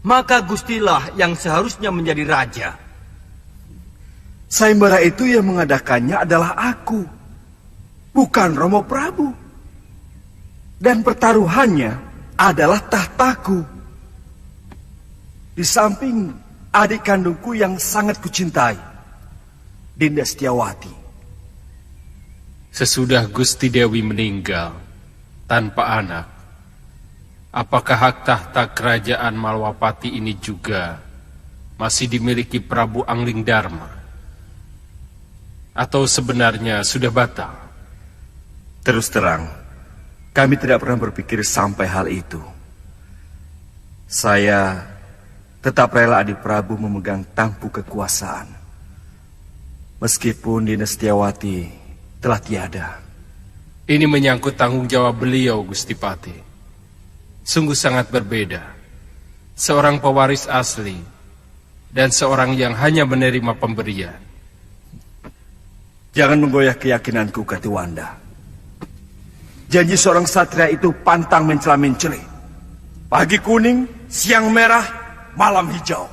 maka Gustilah yang seharusnya menjadi raja. Sayembara itu yang mengadakannya adalah aku, bukan Romo Prabu. Dan pertaruhannya adalah tahtaku. Di samping adik kandungku yang sangat kucintai, Dinda Setiawati. Sesudah Gusti Dewi meninggal tanpa anak, apakah hak tahta kerajaan Malwapati ini juga masih dimiliki Prabu Anglingdarma? Atau sebenarnya sudah batal? Terus terang, kami tidak pernah berpikir sampai hal itu. Saya tetap rela adik Prabu memegang tampuk kekuasaan. Meskipun Dinda Setiawati telah tiada. Ini menyangkut tanggung jawab beliau, Gusti Patih. Sungguh sangat berbeda. Seorang pewaris asli dan seorang yang hanya menerima pemberian. Jangan menggoyah keyakinanku, Katiwanda. Janji seorang satria itu pantang mencela-mencela. Pagi kuning, siang merah, malam hijau.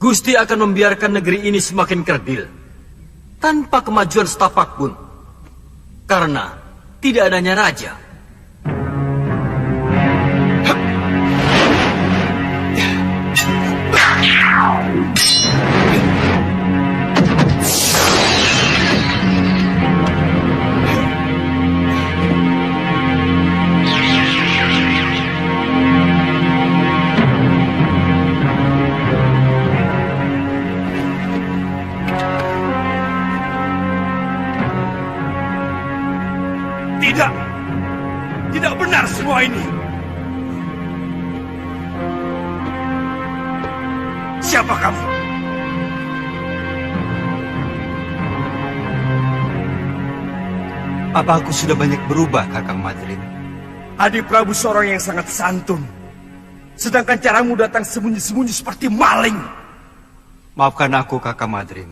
Gusti akan membiarkan negeri ini semakin kerdil tanpa kemajuan setapak pun, karena tidak adanya raja. Tidak benar semua ini. Siapa kamu? Apa aku sudah banyak berubah, Kakang Madrim? Adik Prabu seorang yang sangat santun. Sedangkan caramu datang sembunyi-sembunyi seperti maling. Maafkan aku, Kakang Madrim.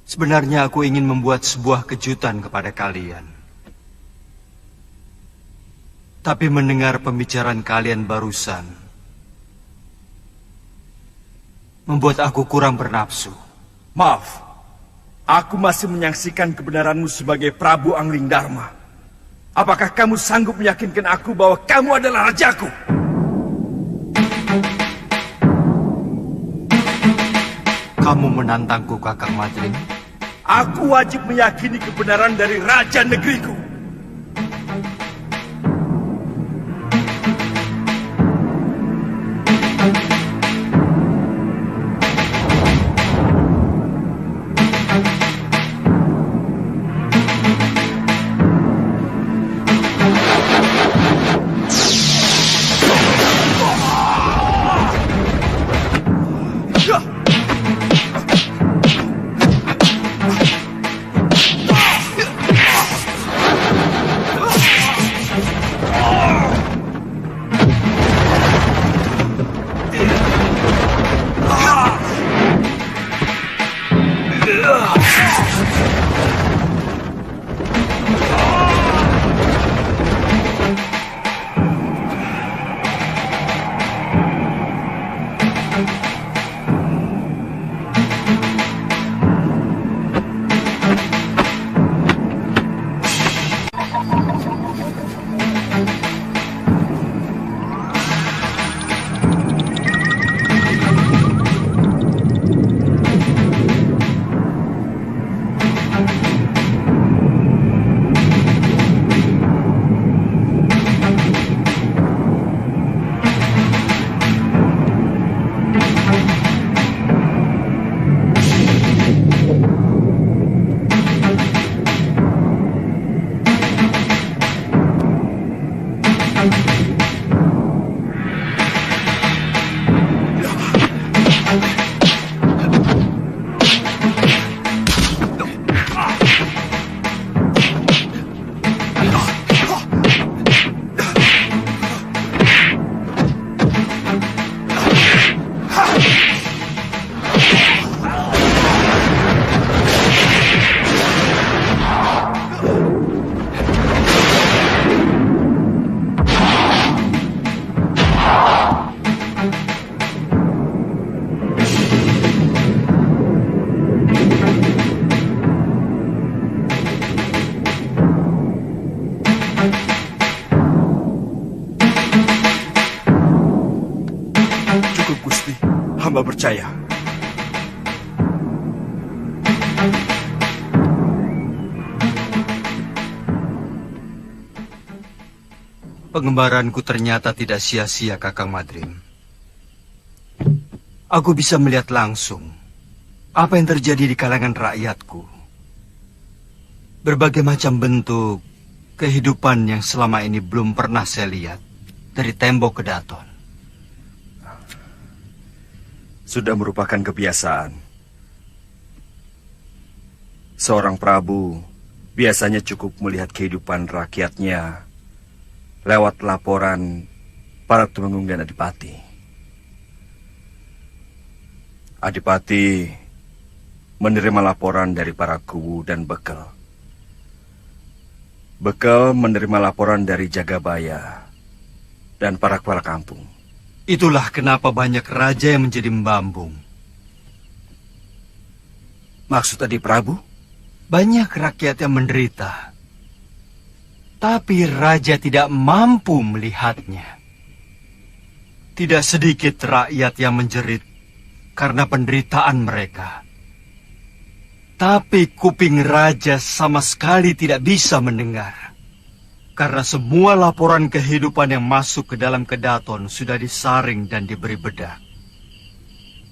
Sebenarnya aku ingin membuat sebuah kejutan kepada kalian. Tapi mendengar pembicaraan kalian barusan membuat aku kurang bernafsu. Maaf, aku masih menyaksikan kebenaranmu sebagai Prabu Anglingdarma. Apakah kamu sanggup meyakinkan aku bahwa kamu adalah rajaku? Kamu menantangku, Kakang Madrim? Aku wajib meyakini kebenaran dari raja negeriku. Gusti. Hamba percaya. Pengembaranku ternyata tidak sia-sia, Kakang Madrim. Aku bisa melihat langsung apa yang terjadi di kalangan rakyatku. Berbagai macam bentuk kehidupan yang selama ini belum pernah saya lihat dari tembok ke daton. Sudah merupakan kebiasaan. Seorang prabu biasanya cukup melihat kehidupan rakyatnya lewat laporan para tumenggung dan adipati. Adipati menerima laporan dari para kuwu dan bekel. Bekel menerima laporan dari Jagabaya dan para kepala kampung. Itulah kenapa banyak raja yang menjadi membambung. Maksud Adi Prabu? Banyak rakyat yang menderita, tapi raja tidak mampu melihatnya. Tidak sedikit rakyat yang menjerit karena penderitaan mereka. Tapi kuping raja sama sekali tidak bisa mendengar. Karena semua laporan kehidupan yang masuk ke dalam kedaton sudah disaring dan diberi bedak.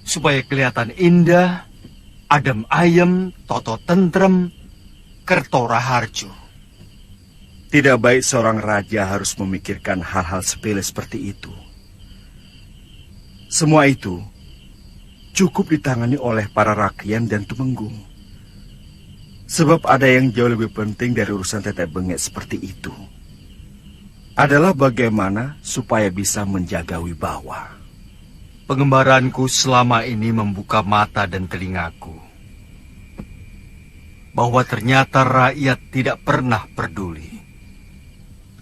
Supaya kelihatan indah, adem ayem, toto tentrem, kerto raharjo. Tidak baik seorang raja harus memikirkan hal-hal sepele seperti itu. Semua itu cukup ditangani oleh para rakyat dan tumenggung. Sebab ada yang jauh lebih penting dari urusan tetek bengek seperti itu. Adalah bagaimana supaya bisa menjaga wibawa. Pengembaranku selama ini membuka mata dan telingaku. Bahwa ternyata rakyat tidak pernah peduli.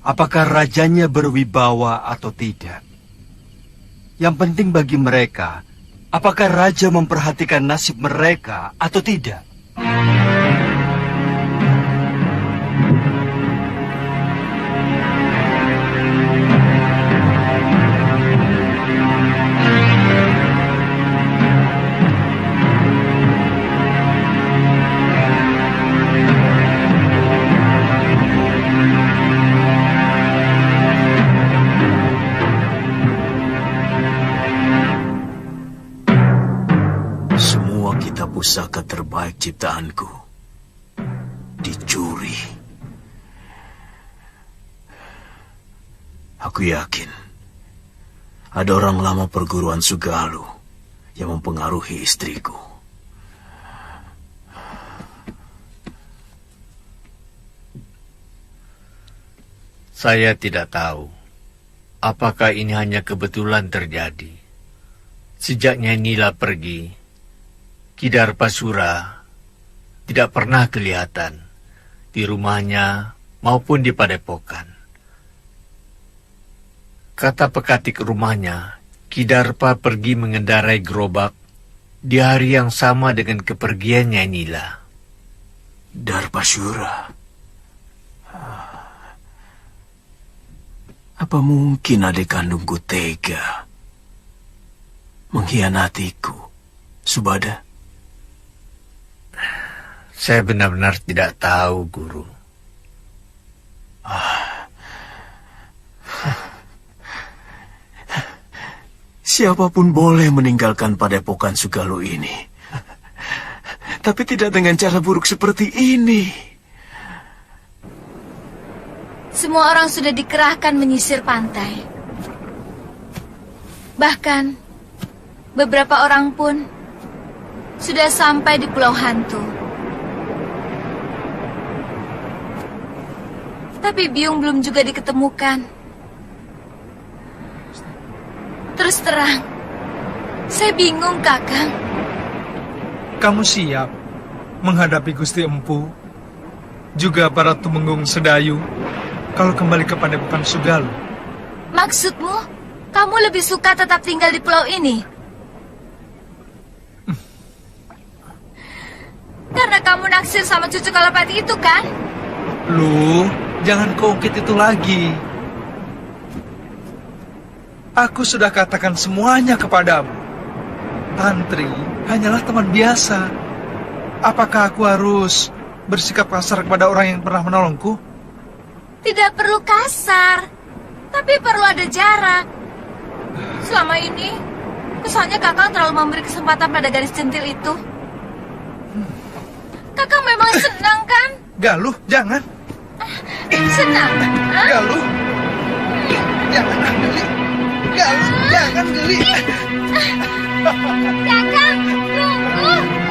Apakah rajanya berwibawa atau tidak? Yang penting bagi mereka, apakah raja memperhatikan nasib mereka atau tidak? Pusaka terbaik ciptaanku dicuri. Aku yakin ada orang lama perguruan Sugalu yang mempengaruhi istriku. Saya tidak tahu apakah ini hanya kebetulan terjadi. Sejak Nyai Nila pergi, Kidarpasura tidak pernah kelihatan di rumahnya maupun di padepokan. Kata pekatik rumahnya, Kidarpa pergi mengendarai gerobak di hari yang sama dengan kepergian Nyai Nila. Darpasura, apa mungkin adik kandungku tega mengkhianatiku, Subada? Saya benar-benar tidak tahu, Guru. Siapapun boleh meninggalkan padepokan Sugalu ini. Tapi tidak dengan cara buruk seperti ini. Semua orang sudah dikerahkan menyisir pantai. Bahkan, beberapa orang pun sudah sampai di Pulau Hantu. Tapi Biung belum juga diketemukan. Terus terang, saya bingung, Kakang. Kamu siap menghadapi Gusti Empu, juga para tumenggung Sedayu, kalau kembali ke padepokan Sugalu? Maksudmu, kamu lebih suka tetap tinggal di pulau ini? Karena kamu naksir sama cucu Kalapati itu, kan? Lu, jangan keungkit itu lagi. Aku sudah katakan semuanya kepadamu. Tantri hanyalah teman biasa. Apakah aku harus bersikap kasar kepada orang yang pernah menolongku? Tidak perlu kasar, tapi perlu ada jarak. Selama ini, kesannya Kakang terlalu memberi kesempatan pada gadis centil itu. Kakang memang senang kan? Galuh, jangan. Senang? Galuh. Jangan, Geli. Galuh, jangan, Geli. Kakang, tunggu.